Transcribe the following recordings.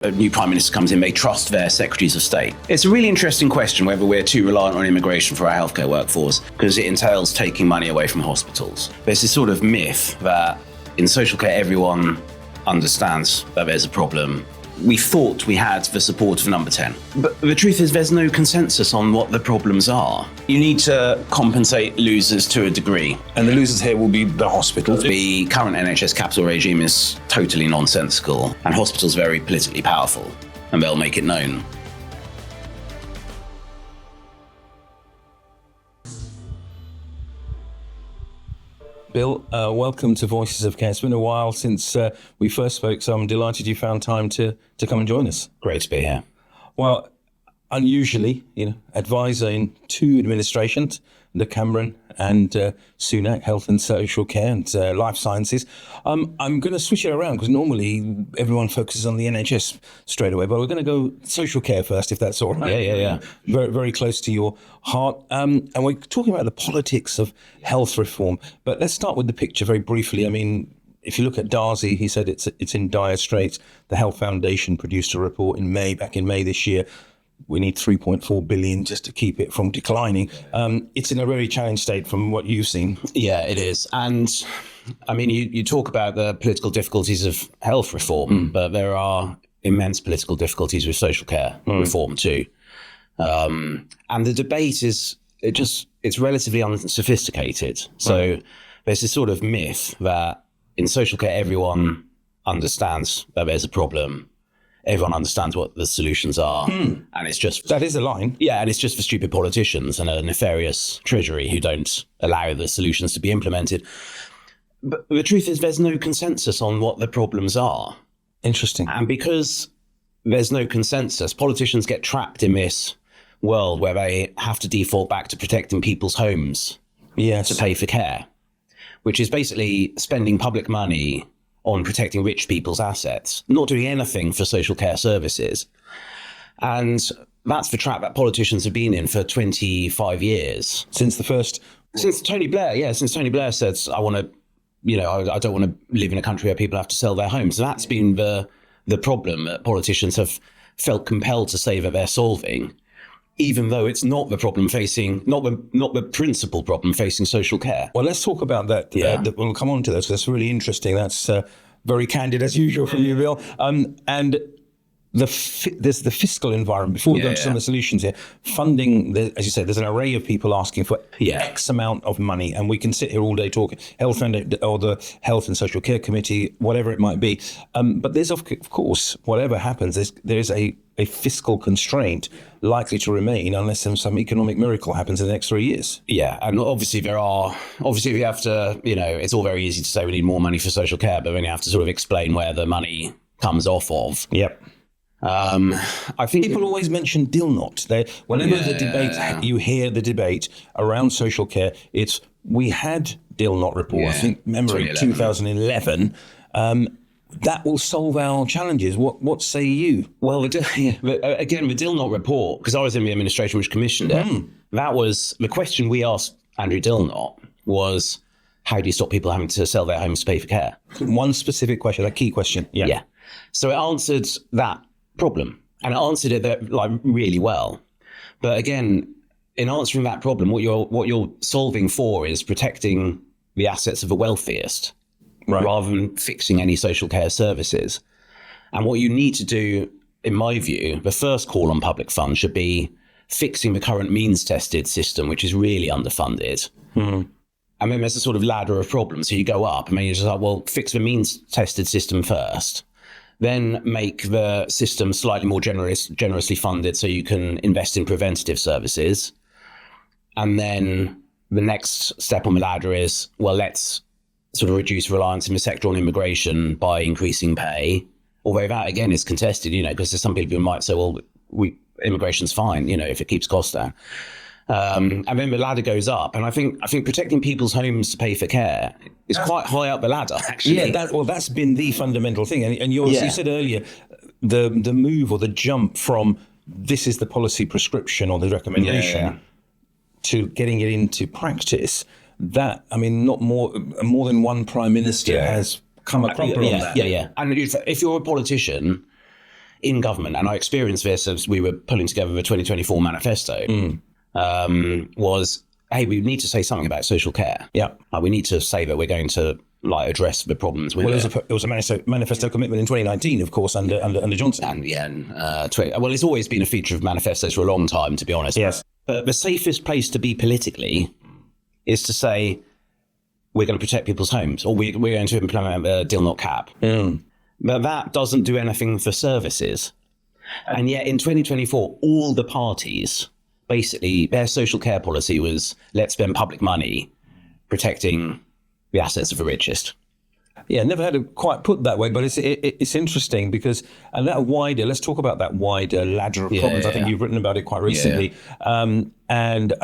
a new Prime Minister comes in, they trust their Secretaries of State? It's a really interesting question whether we're too reliant on immigration for our healthcare workforce, because it entails taking money away from hospitals. There's this sort of myth that in social care everyone understands that there's a problem. We thought we had the support of number 10. But the truth is there's no consensus on what the problems are. You need to compensate losers to a degree. And the losers here will be the hospitals. The current NHS capital regime is totally nonsensical, and hospitals are very politically powerful, and they'll make it known. Bill, welcome to Voices of Care. It's been a while since we first spoke, so I'm delighted you found time to come and join us. Great to be here. Well, unusually, advisor in two administrations, the Cameron and Sunak, Health and Social Care and Life Sciences. I'm going to switch it around because normally everyone focuses on the NHS straight away, but we're going to go social care first, if that's all right. Yeah. Very, very close to your heart. And we're talking about the politics of health reform, but let's start with the picture very briefly. I mean, if you look at Darzi, he said it's in dire straits. The Health Foundation produced a report back in May this year. We need 3.4 billion just to keep it from declining. It's in a very challenged state from what you've seen. Yeah, it is. And I mean, you talk about the political difficulties of health reform, but there are immense political difficulties with social care reform too. And the debate it's relatively unsophisticated. So there's this sort of myth that in social care, everyone understands that there's a problem. Everyone understands what the solutions are. And it's just... That is a line. Yeah, and it's just for stupid politicians and a nefarious treasury who don't allow the solutions to be implemented. But the truth is there's no consensus on what the problems are. Interesting. And because there's no consensus, politicians get trapped in this world where they have to default back to protecting people's homes to pay for care, which is basically spending public money on protecting rich people's assets, not doing anything for social care services. And that's the trap that politicians have been in for 25 years. Since Tony Blair, since Tony Blair said, I don't want to live in a country where people have to sell their homes. So that's been the problem that politicians have felt compelled to say that they're solving, even though it's not the problem facing, not the principal problem facing social care. Well, let's talk about that. We'll come on to this. That's really interesting. That's very candid as usual from you, Bill. And there's the fiscal environment. Before we go into some of the solutions here, funding, as you said, there's an array of people asking for X amount of money, and we can sit here all day talking health or the Health and Social Care Committee, whatever it might be. But there's of course, whatever happens, there's a fiscal constraint likely to remain unless some economic miracle happens in the next 3 years. Yeah, and obviously we have to, it's all very easy to say we need more money for social care, but then you have to sort of explain where the money comes off of. Yep. I think people always mention Dilnot. Whenever the debate, you hear the debate around social care, it's we had Dilnot report. I think memory 2011. That will solve our challenges. What say you? Well, again, the Dilnot report, because I was in the administration which commissioned it. That was the question we asked Andrew Dilnot was, how do you stop people having to sell their homes to pay for care? One specific question, a key question. Yeah. So it answered that problem, and it answered it really well. But again, in answering that problem, what you're solving for is protecting the assets of the wealthiest, rather than fixing any social care services. And what you need to do, in my view, the first call on public funds should be fixing the current means-tested system, which is really underfunded. And then there's a sort of ladder of problems. So you go up, and then you're just like, well, fix the means-tested system first, then make the system slightly more generously funded so you can invest in preventative services. And then the next step on the ladder is, well, let's sort of reduce reliance in the sector on immigration by increasing pay. Although that, again, is contested, because there's some people who might say, well, immigration's fine, if it keeps costs down. And then the ladder goes up. And I think protecting people's homes to pay for care is quite high up the ladder, actually. Yeah, that's been the fundamental thing. And you said earlier, the move or the jump from this is the policy prescription or the recommendation to getting it into practice, that, I mean, not more than one prime minister has come a cropper on that. And if you're a politician, in government, and I experienced this as we were pulling together the 2024 manifesto, was, hey, we need to say something about social care. Yeah. We need to say that we're going to address the problems with it was a manifesto commitment in 2019, of course, under Johnson. Well, it's always been a feature of manifestos for a long time, to be honest. Yes. But the safest place to be politically is to say we're going to protect people's homes, or we're going to implement a deal not cap. But that doesn't do anything for services. And yet in 2024, all the parties, basically their social care policy was, let's spend public money protecting the assets of the richest. Yeah, never had it quite put that way, but it's interesting because, and let's talk about that wider ladder of problems. I think you've written about it quite recently. And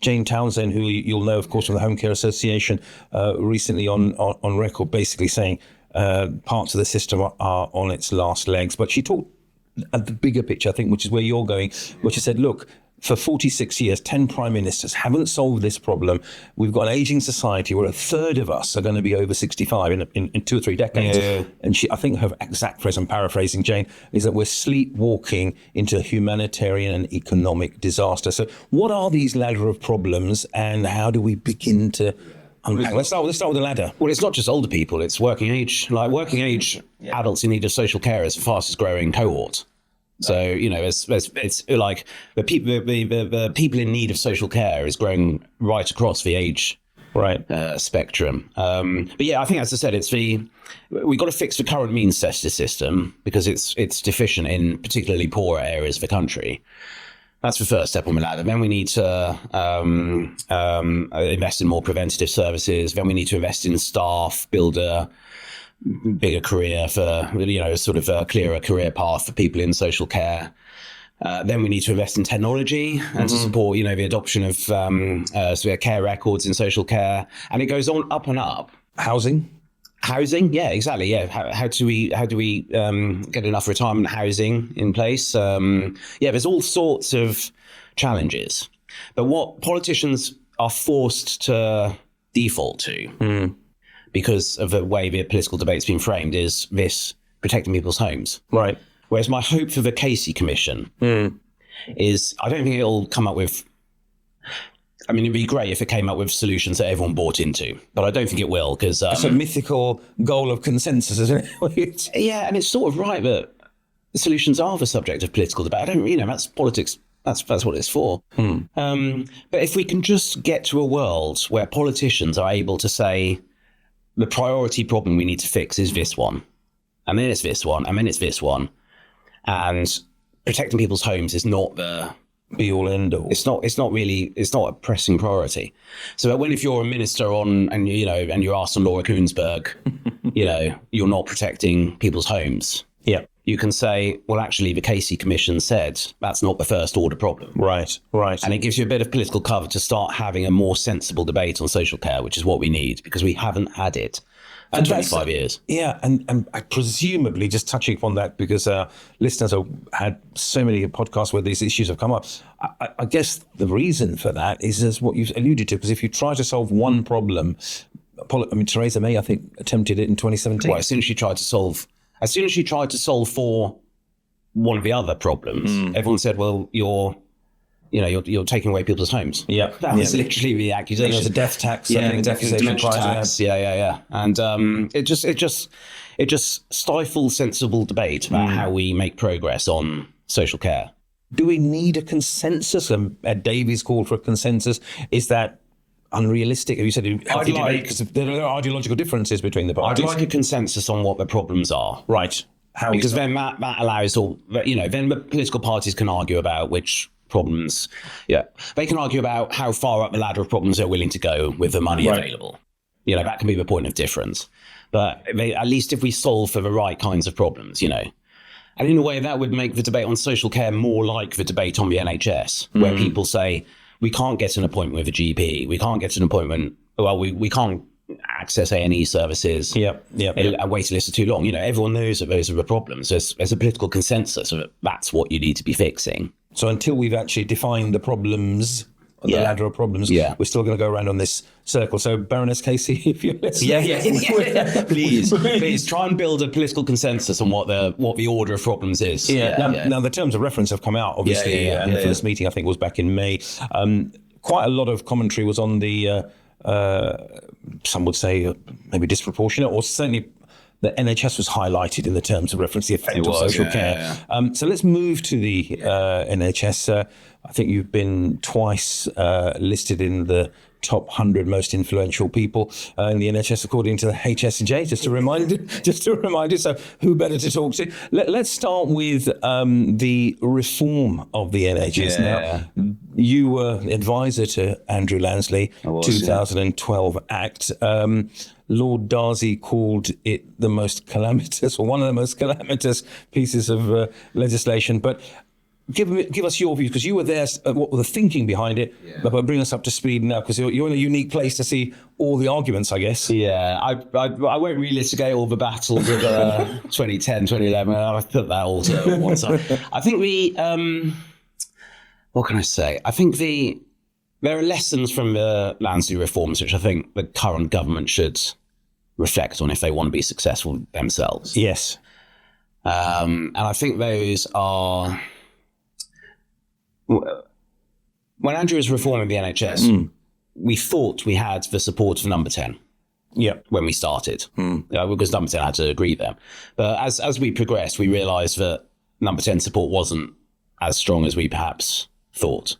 Jane Townsend, who you'll know, of course, from the Home Care Association, recently on record, basically saying parts of the system are on its last legs. But she talked at the bigger picture, I think, which is where you're going, which she said, look, for 46 years, 10 prime ministers haven't solved this problem. We've got an aging society where a third of us are going to be over 65 in 2 or 3 decades. And I think her exact phrase, I'm paraphrasing Jane, is that we're sleepwalking into humanitarian and economic disaster. So what are these ladder of problems, and how do we begin to unpack? Let's start with the ladder. Well, it's not just older people, it's working age. Like working age adults in need of social care is the fastest growing cohort. So, it's like the people in need of social care is growing right across the age spectrum. But yeah, I think, as I said, we've got to fix the current means tested system because it's deficient in particularly poorer areas of the country. That's the first step on the ladder. Then we need to invest in more preventative services. Then we need to invest in staff, build a bigger career for, sort of a clearer career path for people in social care. Then we need to invest in technology and to support, the adoption of care records in social care. And it goes on up and up. Housing, yeah, exactly. Yeah, how do we get enough retirement housing in place? There's all sorts of challenges. But what politicians are forced to default to, because of the way the political debate's been framed, is this protecting people's homes. Right. Whereas my hope for the Casey Commission is, I don't think it'll come up with, it'd be great if it came up with solutions that everyone bought into, but I don't think it will, because it's a mythical goal of consensus, isn't it? Yeah, and it's sort of right that the solutions are the subject of political debate. That's politics. That's what it's for. But if we can just get to a world where politicians are able to say, the priority problem we need to fix is this one, and then it's this one, and then it's this one, and protecting people's homes is not the be all end all. It's not a pressing priority. So if you're a minister and you're asked on Laura Kuenssberg, you're not protecting people's homes. Yeah. You can say, well, actually, the Casey Commission said that's not the first order problem. Right. And it gives you a bit of political cover to start having a more sensible debate on social care, which is what we need, because we haven't had it for 25 years. Yeah, and presumably, just touching upon that, because listeners have had so many podcasts where these issues have come up, I guess the reason for that is what you've alluded to, because if you try to solve one problem, Theresa May, I think, attempted it in 2017. Well, as soon as she tried to solve for one of the other problems, everyone said, well, you're taking away people's homes. Yeah. That was literally the accusation. There's a death tax. Dementia tax. Yeah. And it just stifles sensible debate about how we make progress on social care. Do we need a consensus? Ed Davies called for a consensus. Is that unrealistic? Have you said because there are ideological differences between the parties? I'd like a consensus on what the problems are. Right. Because then that allows then the political parties can argue about which problems. Yeah. They can argue about how far up the ladder of problems they're willing to go with the money available. That can be the point of difference. But at least if we solve for the right kinds of problems, and in a way that would make the debate on social care more like the debate on the NHS, where people say, we can't get an appointment with a GP. We can't get an appointment. Well, we can't access A&E services. Yeah. A waiting list are too long. Everyone knows that those are the problems. There's a political consensus that that's what you need to be fixing. So until we've actually defined the problems the ladder of problems. Yeah. We're still going to go around on this circle. So, Baroness Casey, if you're listening, please try and build a political consensus on what the order of problems is. Now, the terms of reference have come out, obviously, and the first meeting, I think, was back in May. Quite a lot of commentary was on the, some would say, maybe disproportionate, or certainly the NHS was highlighted in the terms of reference, the effect of social care. So let's move to the NHS. I think you've been twice listed in the top 100 most influential people in the NHS, according to the HSJ. Just to remind you. So who better to talk to? Let's start with the reform of the NHS. Now, you were advisor to Andrew Lansley, 2012 Act. Lord Darcy called it the most calamitous, or one of the most calamitous pieces of legislation. But give us your views, because you were there, what were the thinking behind it, but bring us up to speed now, because you're in a unique place to see all the arguments, I guess. Yeah, I won't relitigate all the battles of 2010, 2011. I've put that all to one side. I think what can I say? I think there are lessons from the Lansley reforms which I think the current government should reflect on if they want to be successful themselves. Yes. And I think those are... When Andrew was reforming the NHS, we thought we had the support of Number 10 when we started, because Number 10 had to agree there. But as we progressed, we realised that Number 10 support wasn't as strong as we perhaps thought.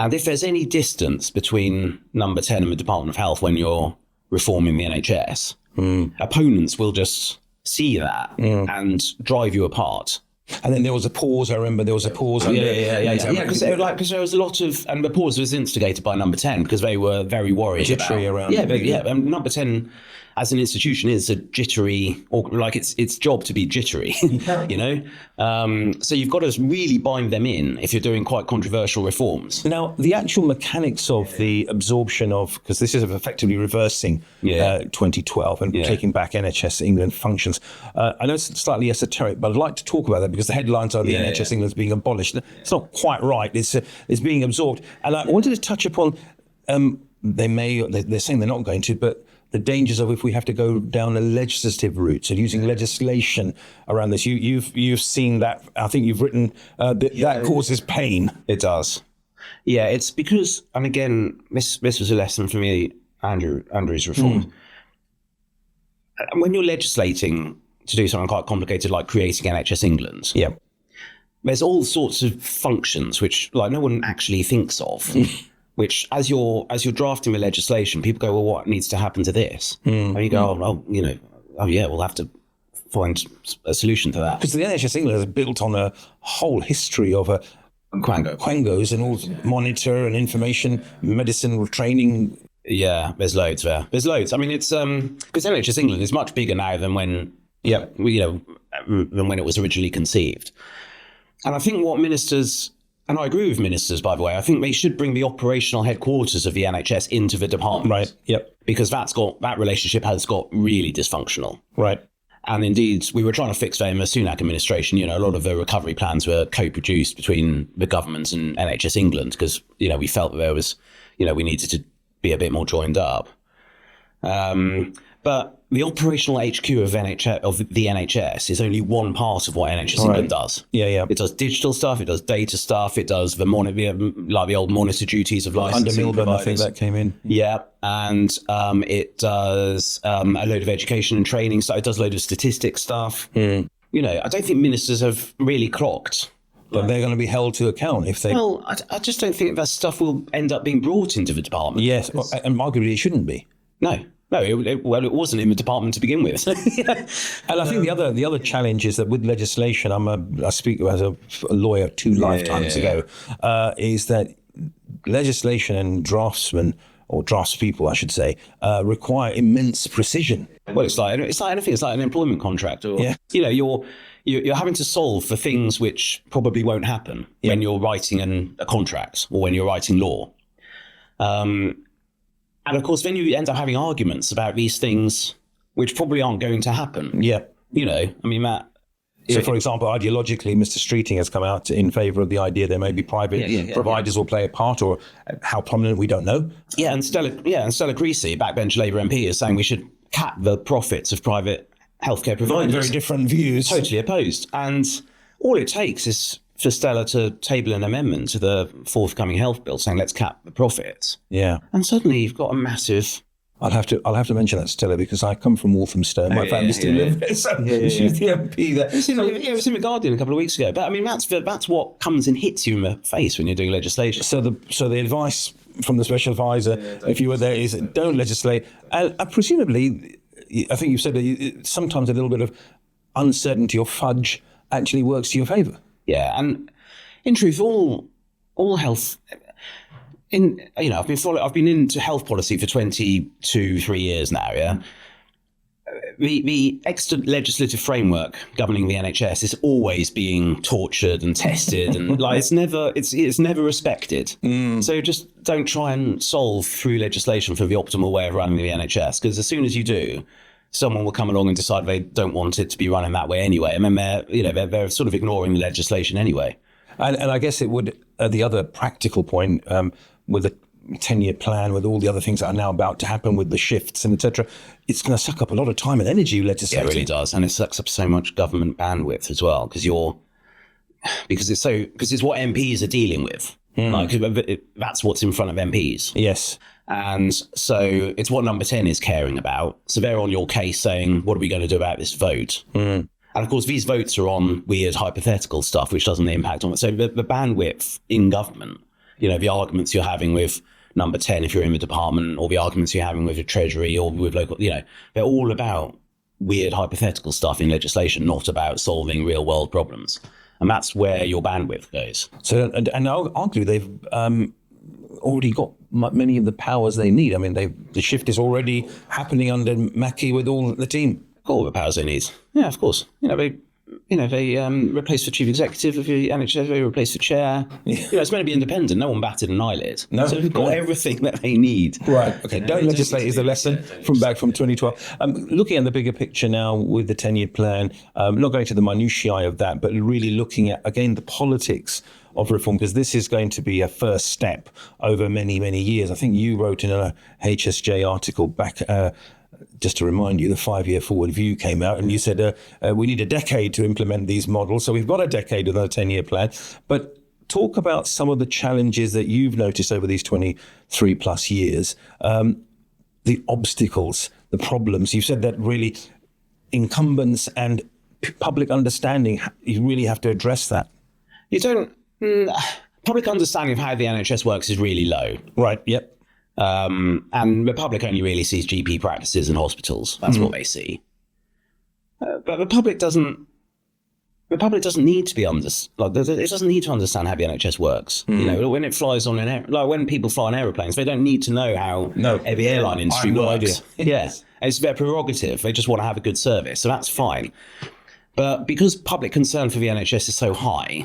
And if there's any distance between Number 10 and the Department of Health when you're reforming the NHS, opponents will just see that and drive you apart. And then there was a pause. I remember there was a pause. Because there was a lot of, and the pause was instigated by Number 10 because they were very worried jittery around. And Number 10 as an institution is a jittery, or like its job to be jittery, you know. So you've got to really bind them in if you're doing quite controversial reforms. Now, the actual mechanics of the absorption of, because this is effectively reversing 2012 and taking back NHS England functions. I know it's slightly esoteric, but I'd like to talk about that because the headlines are the NHS England's being abolished. It's not quite right. It's being absorbed. And I wanted to touch upon, they're saying they're not going to, but the dangers of if we have to go down a legislative route, so using legislation around this. You've seen that. I think you've written that causes pain. It does. Yeah, it's because, and again, this was a lesson for me, Andrew's reform. When you're legislating to do something quite complicated like creating NHS England, there's all sorts of functions which like no one actually thinks of. Which, as you're drafting the legislation, people go, well, what needs to happen to this? And you go, we'll have to find a solution to that. Because the NHS England is built on a whole history of quangos and all monitor and information, medicine training. Yeah, there's loads there. There's loads. I mean, it's because NHS England is much bigger now than when it was originally conceived. And I think what ministers... And I agree with ministers, by the way. I think they should bring the operational headquarters of the NHS into the department. Right, yep. Because that relationship has got really dysfunctional. Right. And indeed, we were trying to fix that in the Sunak administration. You know, a lot of the recovery plans were co-produced between the government and NHS England because, you know, we felt that there was, you know, we needed to be a bit more joined up. But the operational HQ of the NHS is only one part of what NHS England does. Yeah. It does digital stuff. It does data stuff. It does the old monitor duties of licensing under Milburn, providers. I think that came in. Yeah, and it does a load of education and training. So it does a load of statistics stuff. You know, I don't think ministers have really clocked. But they're going to be held to account if they... Well, I just don't think that stuff will end up being brought into the department. Yes, and arguably it shouldn't be. No, it wasn't in the department to begin with. And I think the other challenge is that with legislation, I speak as a lawyer 2 lifetimes ago, is that legislation and draftsmen, or draftspeople, I should say, require immense precision. Well, it's like anything. It's like an employment contract, or you know, you're having to solve for things which probably won't happen when you're writing a contract or when you're writing law. And of course, then you end up having arguments about these things which probably aren't going to happen. Yeah. You know, I mean, So, for example, ideologically, Mr. Streeting has come out in favour of the idea there may be private providers will play a part, or how prominent, we don't know. Yeah, and Stella Creasy, backbench Labour MP, is saying we should cap the profits of private healthcare providers. Very different views. Totally opposed. And all it takes is for Stella to table an amendment to the forthcoming health bill saying let's cap the profits. Yeah. And suddenly you've got a massive... I'll have to mention that, Stella, because I come from Walthamstow. My family still live there, so she's the MP there. It was in The Guardian a couple of weeks ago. But I mean, that's what comes and hits you in the face when you're doing legislation. So the advice from the special advisor, if you were there, is don't legislate. And presumably, I think you've said that sometimes a little bit of uncertainty or fudge actually works to your favour. Yeah, and in truth, all health... I've been into health policy for 23 years now. Yeah, the extra legislative framework governing the NHS is always being tortured and tested, and it's never respected. So just don't try and solve through legislation for the optimal way of running the NHS, because as soon as you do, someone will come along and decide they don't want it to be running that way anyway, and then they're sort of ignoring the legislation anyway. And I guess it would the other practical point. With a 10-year plan, with all the other things that are now about to happen with the shifts and etc., it's going to suck up a lot of time and energy legislating. Yeah, it really does, and it sucks up so much government bandwidth as well, because it's what MPs are dealing with. That's what's in front of MPs. Yes, and so it's what Number 10 is caring about. So they're on your case saying, "What are we going to do about this vote?" And of course, these votes are on weird hypothetical stuff, which doesn't impact on it. So the bandwidth in government. The arguments you're having with Number 10 if you're in the department, or the arguments you're having with the Treasury or with local, they're all about weird hypothetical stuff in legislation, not about solving real world problems. And that's where your bandwidth goes. So, and arguably they've already got many of the powers they need. I mean, the shift is already happening under Mackie with all the team. All the powers they need. Yeah, of course. They replaced the chief executive of the NHS, they replaced the chair. It's meant to be independent. No one batted an eyelid. No, so they've got everything that they need. Right. Okay. Don't legislate is the lesson back from 2012. Looking at the bigger picture now with the 10-year plan, not going to the minutiae of that, but really looking at, again, the politics of reform, because this is going to be a first step over many, many years. I think you wrote in a HSJ article back... just to remind you, the 5-year forward view came out and you said we need a decade to implement these models. So we've got a decade with a 10-year plan. But talk about some of the challenges that you've noticed over these 23 plus years, the obstacles, the problems. You said that really incumbents and public understanding, you really have to address that. You don't... public understanding of how the NHS works is really low. Right, yep. And the public only really sees GP practices and hospitals. That's what they see. But the public doesn't need to be it doesn't need to understand how the NHS works. When it flies on when people fly on aeroplanes, they don't need to know how every airline industry works. Yeah, it's their prerogative. They just want to have a good service, so that's fine. But because public concern for the NHS is so high,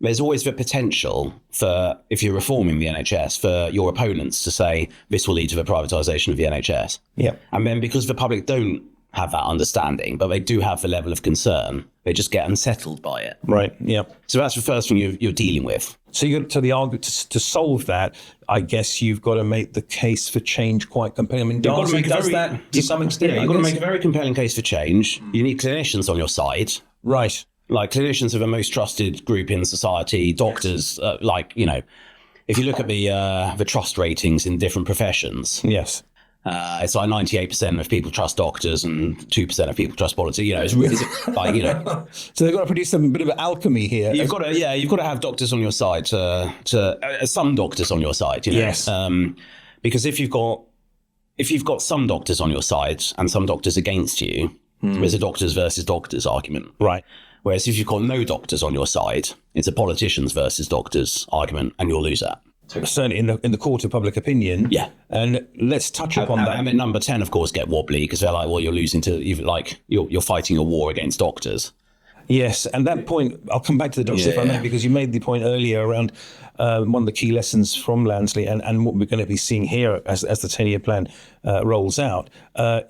there's always the potential for, if you're reforming the NHS, for your opponents to say this will lead to the privatisation of the NHS. Yeah. And then because the public don't have that understanding, but they do have the level of concern, they just get unsettled by it. Right. Yeah. So that's the first thing you're dealing with. So the argument to solve that, I guess you've got to make the case for change quite compelling. I mean, Darcy does that to some extent. Yeah, you've got to make a very compelling case for change. You need clinicians on your side. Right. Like, clinicians are the most trusted group in society. Doctors, if you look at the trust ratings in different professions, yes, it's like 98% of people trust doctors and 2% of people trust politics. It's really So they've got to produce some bit of alchemy here. You've got to have doctors on your side some doctors on your side. Yes, because if you've got some doctors on your side and some doctors against you, there's a doctors versus doctors argument. Right. Whereas if you've got no doctors on your side, it's a politicians versus doctors argument, and you'll lose that. Certainly in the court of public opinion. Yeah. And let's touch upon that. And then Number 10, of course, get wobbly because they're like, well, you're losing you're fighting a war against doctors. Yes, and that point, I'll come back to the doctors if I may, because you made the point earlier around one of the key lessons from Lansley and what we're going to be seeing here as the 10-year plan rolls out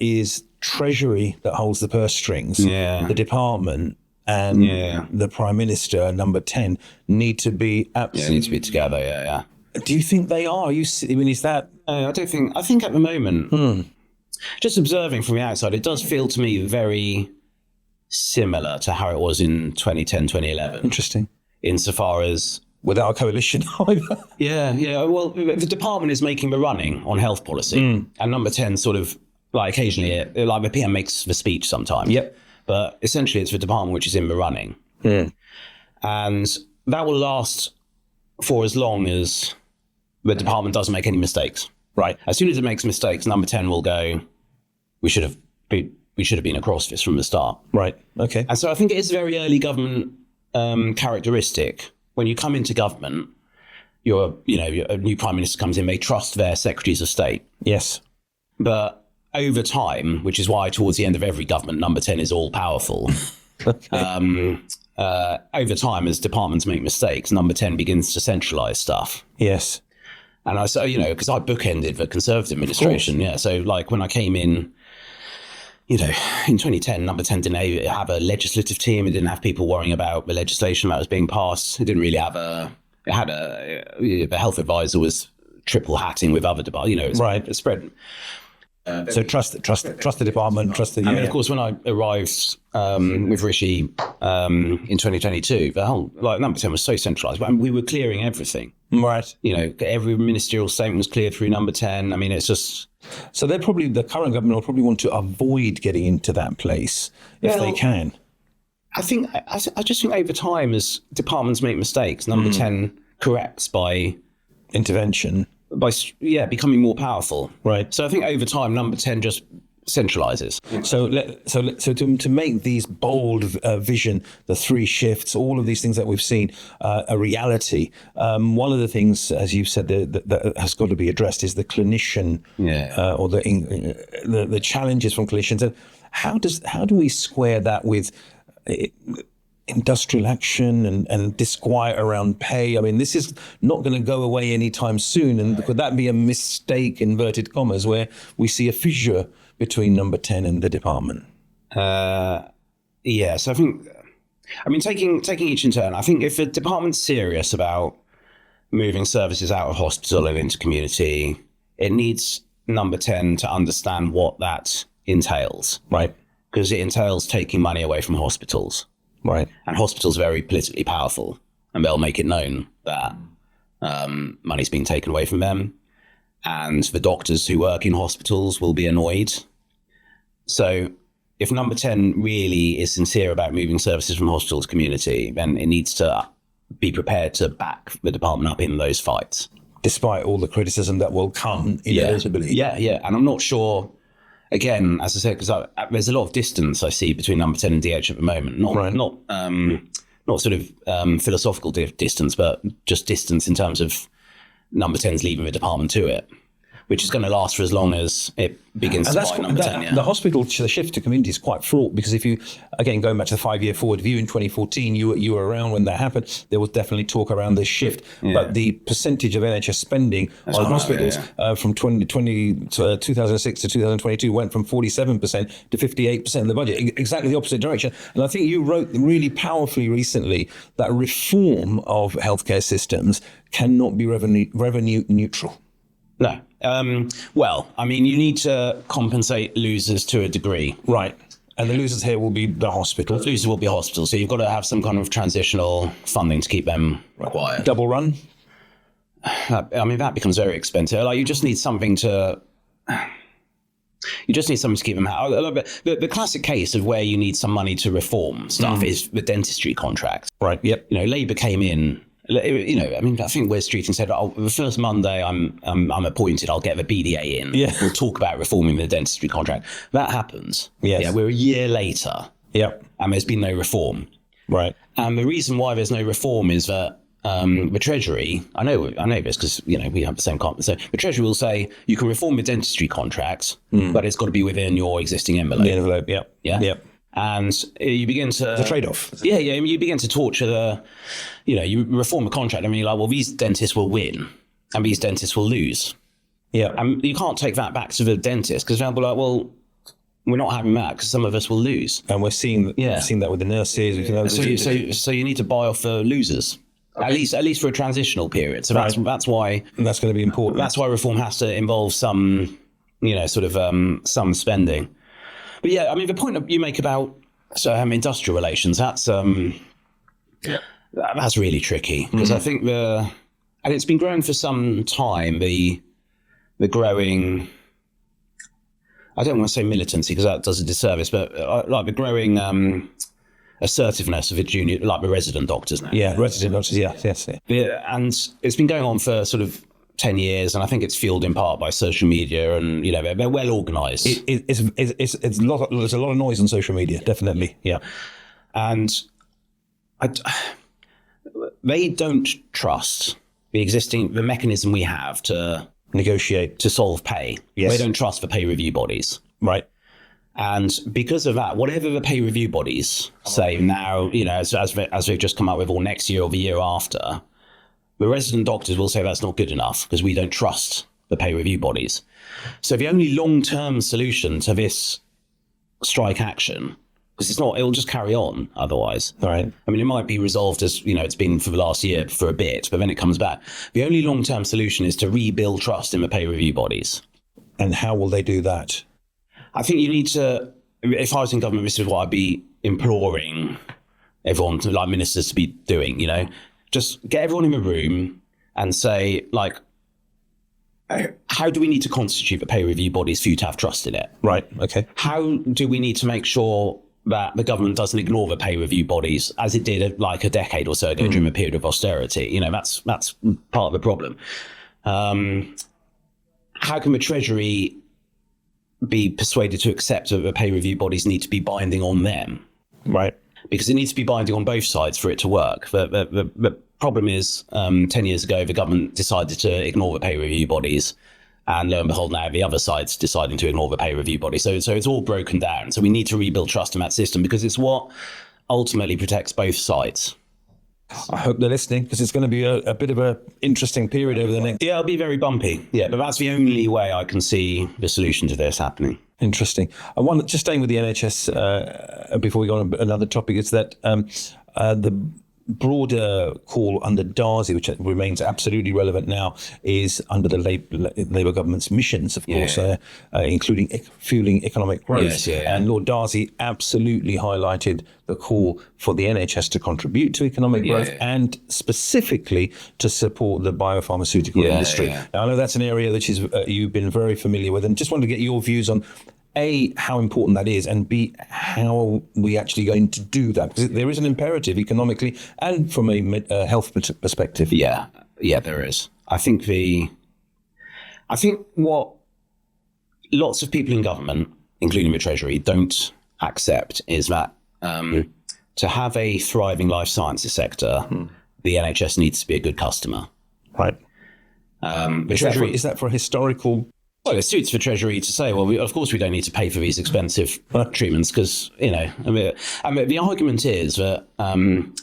is Treasury that holds the purse strings, Yeah. the department, and the Prime Minister, number 10, need to be absolutely... need to be together, yeah. Do you think they are? Is that... I think at the moment, just observing from the outside, it does feel to me very similar to how it was in 2010, 2011. Interesting. Insofar as... Without a coalition either. Yeah. Well, the department is making the running on health policy. And number 10 sort of, like, occasionally, like the PM makes the speech sometimes. Yep. But essentially it's the department which is in the running. And that will last for as long as the department doesn't make any mistakes. Right. As soon as it makes mistakes, number 10 will go, we should have been across this from the start. Right. Okay. And so I think it is a very early government characteristic. When you come into government, a new prime minister comes in, they trust their secretaries of state. Yes. But over time, which is why towards the end of every government, number 10 is all powerful. Over time, as departments make mistakes, number 10 begins to centralise stuff. Yes. And I so, because I bookended the Conservative administration. Yeah. So like when I came in, in 2010, number 10 didn't have a legislative team. It didn't have people worrying about the legislation that was being passed. It didn't really have the health advisor was triple hatting with other departments. Right. It spread. So trust the department, trust the... Of course, when I arrived with Rishi in 2022, the whole number 10 was so centralised. We were clearing everything. Right. Every ministerial statement was cleared through number 10. I mean, it's just... So the current government will probably want to avoid getting into that place if they can. I just think over time, as departments make mistakes, number 10 corrects by... Intervention. By becoming more powerful. Right. So I think over time, number 10 just centralises. So to make these bold vision, the 3 shifts, all of these things that we've seen a reality, one of the things, as you've said, that has got to be addressed is the clinician or the challenges from clinicians. And how do we square that with industrial action and disquiet around pay? I mean, this is not going to go away anytime soon. And could that be a mistake, inverted commas, where we see a fissure between number 10 and the department? Yes, I think, taking each in turn, I think if the department's serious about moving services out of hospital and into community, it needs number 10 to understand what that entails. Right. Because it entails taking money away from hospitals. Right. And hospitals are very politically powerful, and they'll make it known that money's being taken away from them. And the doctors who work in hospitals will be annoyed. So if number 10 really is sincere about moving services from hospital to community, then it needs to be prepared to back the department up in those fights. Despite all the criticism that will come inevitably. Yeah. And I'm not sure... Again, as I said, because there's a lot of distance I see between number 10 and DH at the moment. Not sort of philosophical distance, but just distance in terms of number 10's leaving the department to it, which is going to last for as long as it begins to fight number 10. Yeah. The hospital, the shift to community is quite fraught, because if you, again, going back to the 5-year forward view in 2014, you were around when that happened. There was definitely talk around this shift. But the percentage of NHS spending on hospitals from 2006 to 2022 went from 47% to 58% of the budget, exactly the opposite direction. And I think you wrote really powerfully recently that reform of healthcare systems cannot be revenue neutral. No. You need to compensate losers to a degree. Right. And the losers here will be the hospitals. The losers will be hospitals. So you've got to have some kind of transitional funding to keep them quiet. Double run? That becomes very expensive. You just need something to... You just need something to keep them out. The classic case of where you need some money to reform stuff is the dentistry contract. Right, yep. Labour came in... I think Wes Streeting said, the first Monday I'm appointed, I'll get the BDA in. Yeah. We'll talk about reforming the dentistry contract. That happens. Yes. Yeah, we're a year later. Yep. And there's been no reform. Right. And the reason why there's no reform is that the Treasury, I know this because, we have the same contract. So the Treasury will say, you can reform the dentistry contract, but it's got to be within your existing envelope. The envelope, yep. Yeah. Yep. And you begin to... The trade-off. Yeah. You begin to torture you reform a contract. You're like, well, these dentists will win and these dentists will lose. Yeah. And you can't take that back to the dentist because they'll be like, well, we're not having that because some of us will lose. And we're seeing that with the nurses. So you need to buy off the losers. Okay. At least for a transitional period. So that's why... And that's going to be important. That's why reform has to involve some, some spending. But yeah, I mean, the point that you make about industrial relations, that's really tricky. Because I think and it's been growing for some time, the growing... I don't want to say militancy because that does a disservice, but like the growing assertiveness of the resident doctors now. Yeah, resident doctors, yes. And it's been going on for sort of 10 years, and I think it's fueled in part by social media, and they're well organised. There's a lot of noise on social media, definitely. Yeah, and they don't trust the mechanism we have to negotiate, to solve pay. Yes. They don't trust the pay review bodies. Right. And because of that, whatever the pay review bodies say now, as they've just come up with, or next year or the year after, the resident doctors will say that's not good enough because we don't trust the pay review bodies. So the only long-term solution to this strike action, because it'll just carry on otherwise. All right. I mean, it might be resolved as, it's been for the last year for a bit, but then it comes back. The only long-term solution is to rebuild trust in the pay review bodies. And how will they do that? I think you need to, if I was in government, this is what I'd be imploring everyone to, like ministers to be doing, just get everyone in a room and say, like, how do we need to constitute the pay review bodies for you to have trust in it? Right. Okay. How do we need to make sure that the government doesn't ignore the pay review bodies as it did like a decade or so ago during a period of austerity? That's part of the problem. How can the Treasury be persuaded to accept that the pay review bodies need to be binding on them? Right. Because it needs to be binding on both sides for it to work. The problem is, 10 years ago, the government decided to ignore the pay review bodies. And lo and behold, now the other side's deciding to ignore the pay review body. So it's all broken down. So we need to rebuild trust in that system because it's what ultimately protects both sides. I hope they're listening because it's going to be a bit of an interesting period over the next... Yeah, it'll be very bumpy. Yeah, but that's the only way I can see the solution to this happening. Interesting. I want just staying with the NHS before we go on another topic is that the broader call under Darzi, which remains absolutely relevant now, is under the Labour government's missions, of course, including fueling economic growth. Yes, And Lord Darzi absolutely highlighted the call for the NHS to contribute to economic growth and specifically to support the biopharmaceutical industry. Now, I know that's an area that you've been very familiar with, and just wanted to get your views on A, how important that is, and B, how are we actually going to do that? Because there is an imperative economically and from a health perspective. Yeah, there is. I think what lots of people in government, including the Treasury, don't accept is that to have a thriving life sciences sector, the NHS needs to be a good customer. Right. Is that for historical... Well, it suits for Treasury to say, well, of course we don't need to pay for these expensive treatments because, the argument is that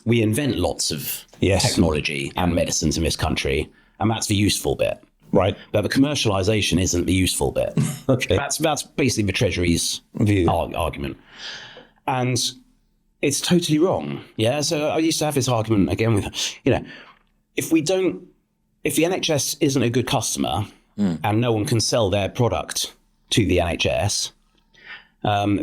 we invent lots of technology and medicines in this country, and that's the useful bit. Right. But the commercialisation isn't the useful bit. Okay. That's basically the Treasury's view argument. And it's totally wrong. Yeah. So I used to have this argument again with, if the NHS isn't a good customer, and no one can sell their product to the NHS,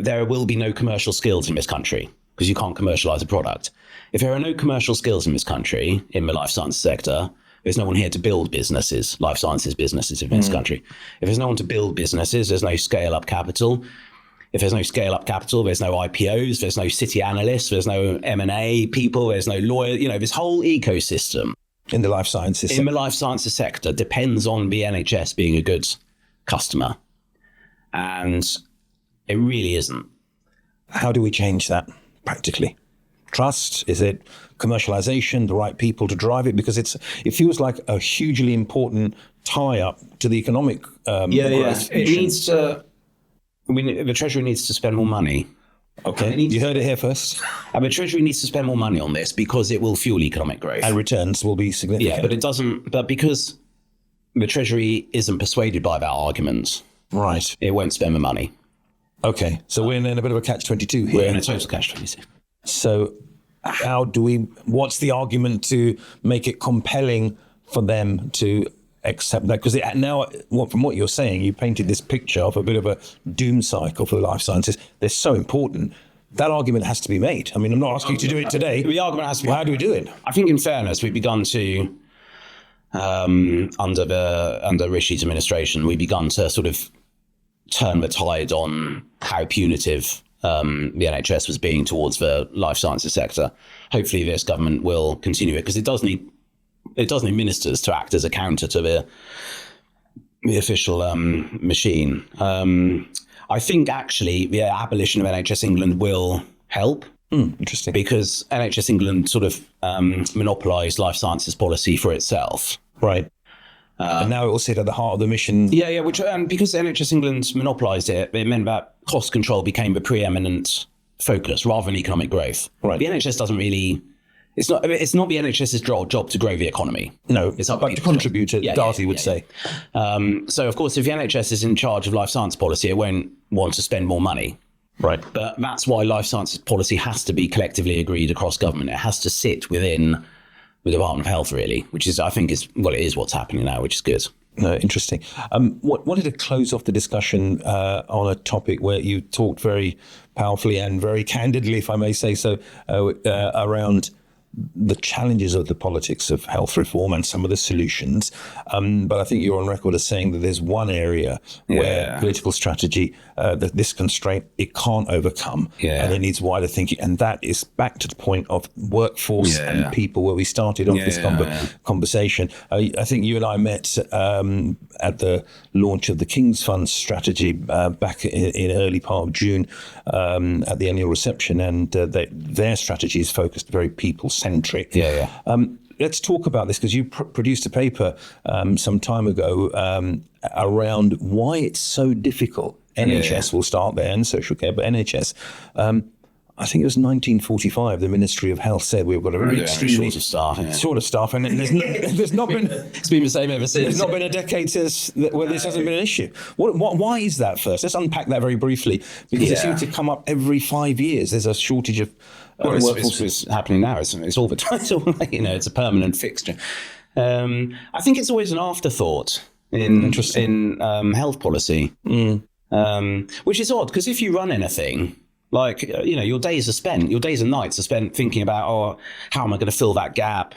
there will be no commercial skills in this country because you can't commercialise a product. If there are no commercial skills in this country, in the life sciences sector, there's no one here to build businesses, life sciences businesses in this country. If there's no one to build businesses, there's no scale-up capital. If there's no scale-up capital, there's no IPOs, there's no city analysts, there's no M&A people, there's no lawyer, this whole ecosystem. In the life sciences sector. In the life sciences sector depends on the NHS being a good customer. And it really isn't. How do we change that practically? Trust? Is it commercialization, the right people to drive it? Because it feels like a hugely important tie-up to the economic growth. It needs to... the Treasury needs to spend more money. Okay, you heard it here first. The Treasury needs to spend more money on this because it will fuel economic growth. And returns will be significant. Yeah, but it doesn't. But because the Treasury isn't persuaded by that argument, right, it won't spend the money. Okay, so we're in a bit of a catch-22 here. We're in a total catch-22. So what's the argument to make it compelling for them to accept that? Because now, from what you're saying, you painted this picture of a bit of a doom cycle for the life sciences. They're so important. That argument has to be made. I mean, I'm not asking you to do it today. The argument has to be Well, how do we do it? I think, in fairness, we've begun to, under Rishi's administration, we've begun to sort of turn the tide on how punitive the NHS was being towards the life sciences sector. Hopefully this government will continue it, because it does need ministers to act as a counter to the official machine. I think actually the abolition of NHS England will help. Interesting. Because NHS England sort of monopolised life sciences policy for itself. Right. And now it will sit at the heart of the mission. Yeah, which because NHS England monopolised it, it meant that cost control became the preeminent focus rather than economic growth. Right. The NHS doesn't really. It's not the NHS's job to grow the economy. No, it's up but to contribute to Darcy would say. So, of course, if the NHS is in charge of life science policy, it won't want to spend more money. Right. But that's why life sciences policy has to be collectively agreed across government. It has to sit within the Department of Health, really, which is, I think, it is what's happening now, which is good. No, interesting. Wanted to close off the discussion on a topic where you talked very powerfully and very candidly, if I may say so, around the challenges of the politics of health reform and some of the solutions. But I think you're on record as saying that there's one area where political strategy, this constraint, it can't overcome. And it needs wider thinking. And that is back to the point of workforce and people, where we started off this conversation. I think you and I met at the launch of the King's Fund strategy back in early part of June at the annual reception. And their strategy is focused very people-centric. Let's talk about this, because you produced a paper some time ago around why it's so difficult. NHS will start there, and social care, but NHS. I think it was 1945. The Ministry of Health said we've got a very extremely short of staff, and there's not been. It's been the same ever since. There's not been a decade where this hasn't been an issue. Why is that? First, let's unpack that very briefly, because it seems to come up every 5 years. There's a shortage of. It's happening now. It's all the time. It's a permanent fixture. I think it's always an afterthought in health policy, which is odd, because if you run anything, like your days and nights are spent thinking about, how am I going to fill that gap?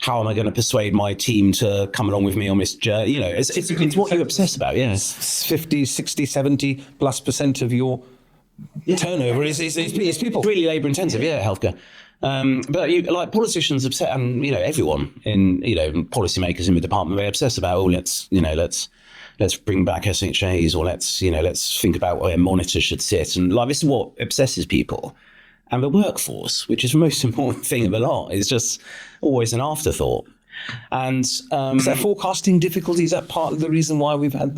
How am I going to persuade my team to come along with me on this journey? It's what you obsess about. 50, 60, 70+% of your turnover is people. It's really labour intensive, healthcare. But politicians obsess, and everyone in policymakers in the department, they obsess about let's bring back SHAs, or let's think about where monitors should sit, and this is what obsesses people. And the workforce, which is the most important thing of the lot, is just always an afterthought. And is that forecasting difficulty? Is that part of the reason why we've had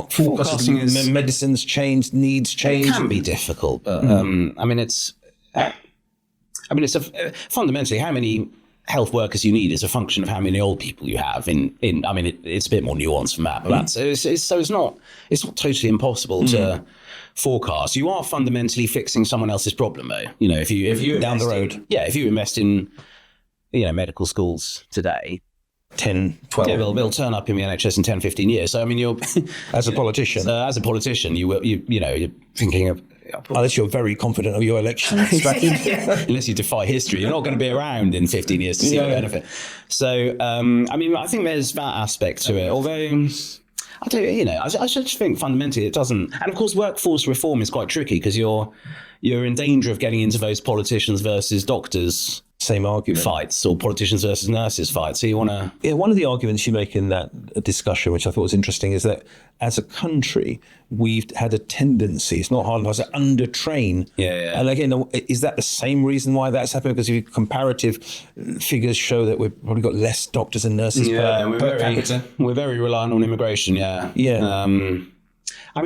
forecasting medicines change, needs change? It can be difficult, but fundamentally how many health workers you need is a function of how many old people you have. It's a bit more nuanced from that, but it's not totally impossible to forecast. You are fundamentally fixing someone else's problem, though. If you down the road, if you invest in medical schools today, 10, 12. They'll turn up in the NHS in 10, 15 years. So, you're as a politician, you're thinking of. Unless you're very confident of your election strategy. Unless you defy history, you're not going to be around in 15 years to see the benefit. So, I think there's that aspect to it. Although, I should think fundamentally it doesn't. And of course, workforce reform is quite tricky, because you're in danger of getting into those politicians versus doctors. Same argument. Fights, or politicians versus nurses fights. So you want to... Yeah, one of the arguments you make in that discussion, which I thought was interesting, is that as a country, we've had a tendency, it's not hard enough, to under-train. And again, is that the same reason why that's happening? Because if you comparative figures show that we've probably got less doctors and nurses per capita. We're very reliant on immigration,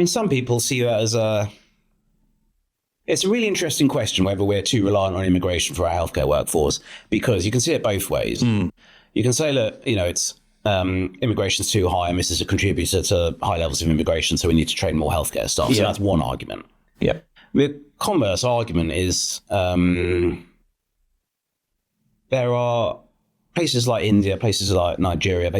some people see that as a... It's a really interesting question whether we're too reliant on immigration for our healthcare workforce, because you can see it both ways. You can say, look, immigration's too high and this is a contributor to high levels of immigration, so we need to train more healthcare staff. So that's one argument. Yeah. The converse argument is there are places like India, places like Nigeria,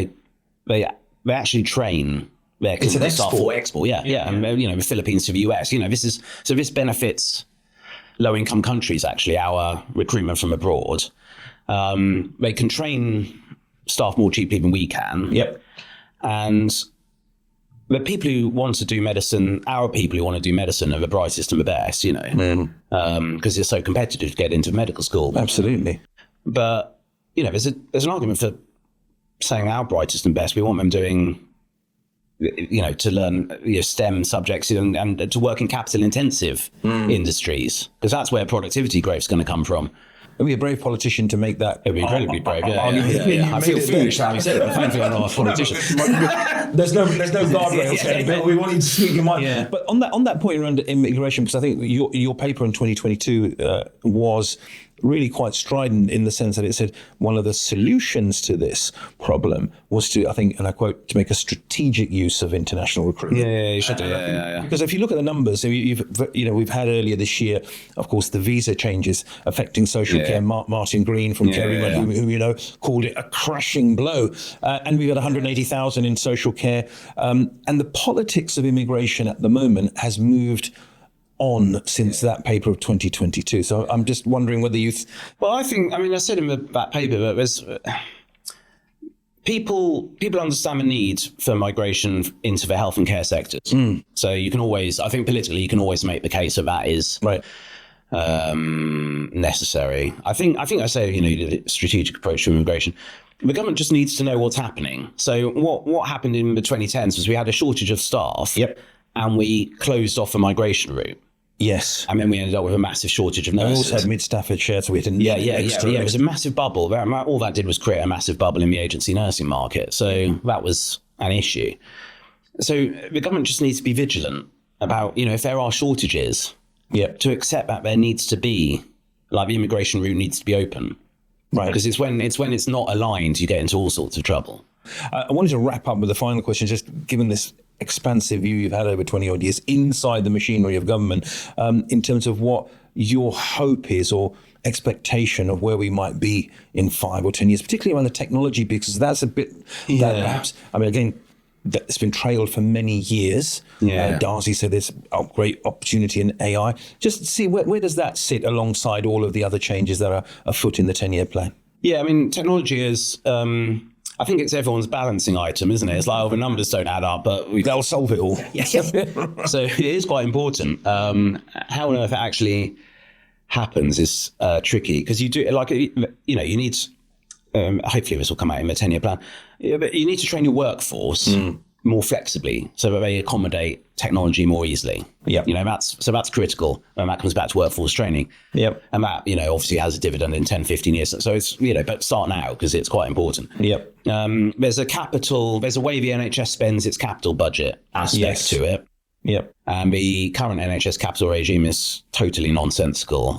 they actually train their staff for export. Yeah. And the Philippines to the US. This benefits low-income countries. Actually, our recruitment from abroad, they can train staff more cheaply than we can. Yep. And the people who want to do medicine, our people who want to do medicine, are the brightest and the best. Because it's so competitive to get into medical school. Absolutely. But there's an argument for saying our brightest and best. We want them doing, to learn STEM subjects and to work in capital-intensive industries, because that's where productivity growth is going to come from. It'd be a brave politician to make that. It'd be incredibly brave. I feel foolish having said it, but thankfully I'm not a politician. There's no guardrails. But we want you to speak your mind. Yeah. But on that point around immigration, because I think your paper in 2022 was really quite strident in the sense that it said one of the solutions to this problem was to, I think, and I quote, to make a strategic use of international recruitment. Yeah, you should do. Yeah. Because if you look at the numbers, we've had earlier this year, of course, the visa changes affecting social care. Martin Green from Kerry, who called it a crashing blow, and we've got 180,000 in social care, and the politics of immigration at the moment has moved on since that paper of 2022. So I'm just wondering whether you... Well, I said in that paper that there's... People understand the need for migration into the health and care sectors. So you can always, I think politically, you can always make the case that is right. Necessary. I think I say, the strategic approach to immigration. The government just needs to know what's happening. So what happened in the 2010s was we had a shortage of staff. Yep. And we closed off a migration route. Yes. And then we ended up with a massive shortage of nurses. We also had Mid-Staffordshire, so we had It was a massive bubble. All that did was create a massive bubble in the agency nursing market. So that was an issue. So the government just needs to be vigilant about, if there are shortages, to accept that there needs to be, like the immigration route needs to be open. Right. Because it's when it's not aligned, you get into all sorts of trouble. I wanted to wrap up with the final question, just given this expansive view you've had over 20 odd years inside the machinery of government, in terms of what your hope is or expectation of where we might be in 5 or 10 years, particularly around the technology, because that's a bit that perhaps, again, that's been trailed for many years. Darcy said there's a great opportunity in AI. Just see where does that sit alongside all of the other changes that are afoot in the 10-year plan? Yeah, technology is... I think it's everyone's balancing item, isn't it? It's like, the numbers don't add up, but they'll solve it all. So it is quite important. How on earth it actually happens is tricky, because you do, you need, hopefully this will come out in the 10-year plan, but you need to train your workforce more flexibly so that they accommodate technology more easily. That's critical, and that comes back to workforce training. And that, obviously has a dividend in 10, 15 years. So it's, but start now, because it's quite important. There's a way the NHS spends its capital budget aspect to it. And the current NHS capital regime is totally nonsensical.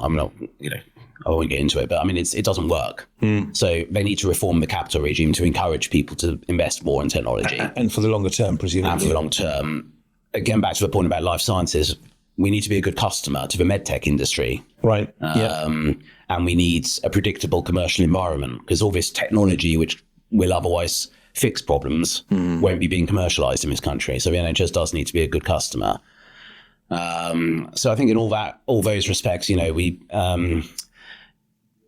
I won't get into it, but it doesn't work. So they need to reform the capital regime to encourage people to invest more in technology. And for the longer term, presumably. And for the long term. Again, back to the point about life sciences, we need to be a good customer to the medtech industry. Right. And we need a predictable commercial environment, because all this technology, which will otherwise fix problems, won't be being commercialized in this country. So the NHS does need to be a good customer. So I think in all those respects, we've got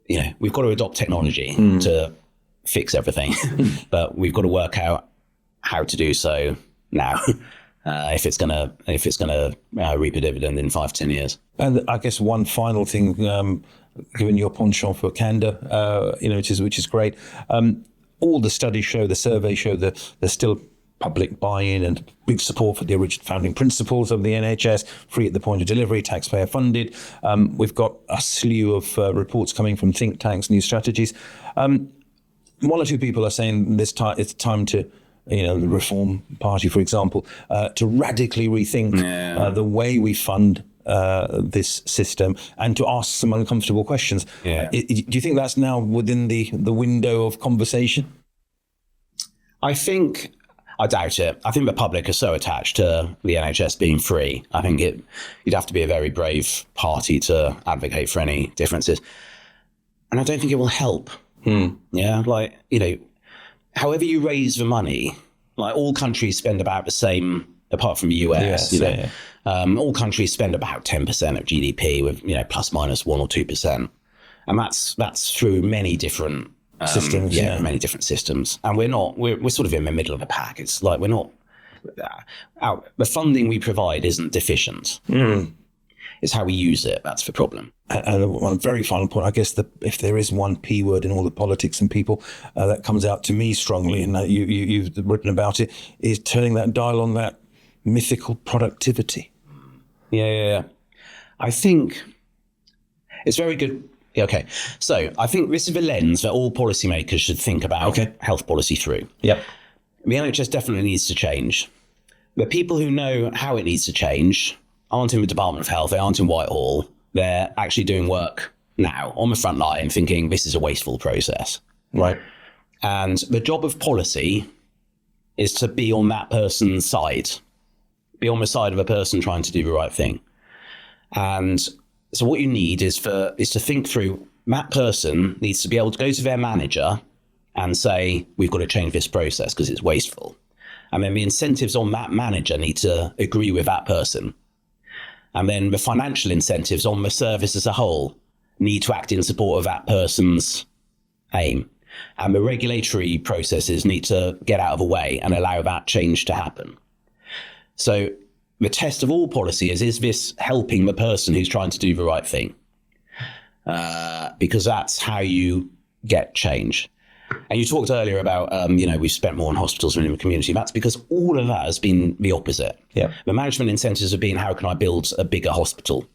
to adopt technology to fix everything, but we've got to work out how to do so now, if it's gonna reap a dividend in 5-10 years. And I guess one final thing, given your penchant for candor, which is great. All the studies show, the surveys show that there's still public buy-in and big support for the original founding principles of the NHS, free at the point of delivery, taxpayer funded. We've got a slew of reports coming from think tanks, new strategies. One or two people are saying it's time to, the Reform Party, for example, to radically rethink the way we fund this system and to ask some uncomfortable questions. Do you think that's now within the window of conversation? I doubt it. I think the public are so attached to the NHS being free. I think you'd have to be a very brave party to advocate for any differences. And I don't think it will help. Yeah, like, however you raise the money, like all countries spend about the same, apart from the US. All countries spend about 10% of GDP with, plus minus 1 or 2%. And that's through many different systems, many different systems, and we're sort of in the middle of the pack. It's like we're not. The funding we provide isn't deficient. It's how we use it that's the problem. And one very final point, I guess, if there is one P word in all the politics and people that comes out to me strongly, and you've written about it, is turning that dial on that mythical productivity. Yeah. I think it's very good. Okay, so I think this is the lens that all policymakers should think about health policy through. Yep. The NHS definitely needs to change. The people who know how it needs to change aren't in the Department of Health, they aren't in Whitehall. They're actually doing work now on the front line thinking this is a wasteful process. Right. And the job of policy is to be on that person's side, be on the side of a person trying to do the right thing. And so what you need is to think through, that person needs to be able to go to their manager and say, we've got to change this process because it's wasteful. And then the incentives on that manager need to agree with that person. And then the financial incentives on the service as a whole need to act in support of that person's aim. And the regulatory processes need to get out of the way and allow that change to happen. So the test of all policy is this helping the person who's trying to do the right thing? Because that's how you get change. And you talked earlier about, we've spent more on hospitals than in the community. That's because all of that has been the opposite. Yeah. The management incentives have been, how can I build a bigger hospital?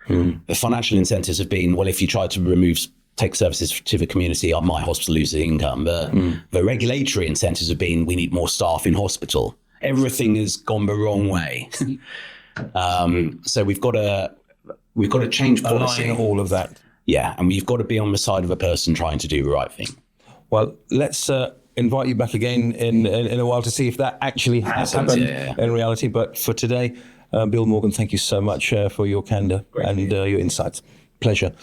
The financial incentives have been, well, if you try to take services to the community, my hospital loses income. The regulatory incentives have been, we need more staff in hospital. Everything has gone the wrong way. So we've got to change policy. Align all of that. Yeah, and we've got to be on the side of a person trying to do the right thing. Well, let's invite you back again in a while to see if that actually has happened in reality. But for today, Bill Morgan, thank you so much for your candor and your insights. Pleasure.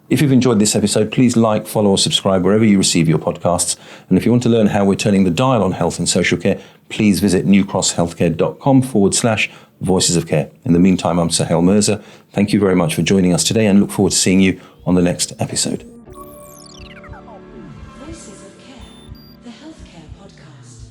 If you've enjoyed this episode, please like, follow or subscribe wherever you receive your podcasts. And if you want to learn how we're turning the dial on health and social care, please visit newcrosshealthcare.com/voices of care. In the meantime, I'm Suhail Mirza. Thank you very much for joining us today and look forward to seeing you on the next episode. Voices of Care, the Healthcare Podcast.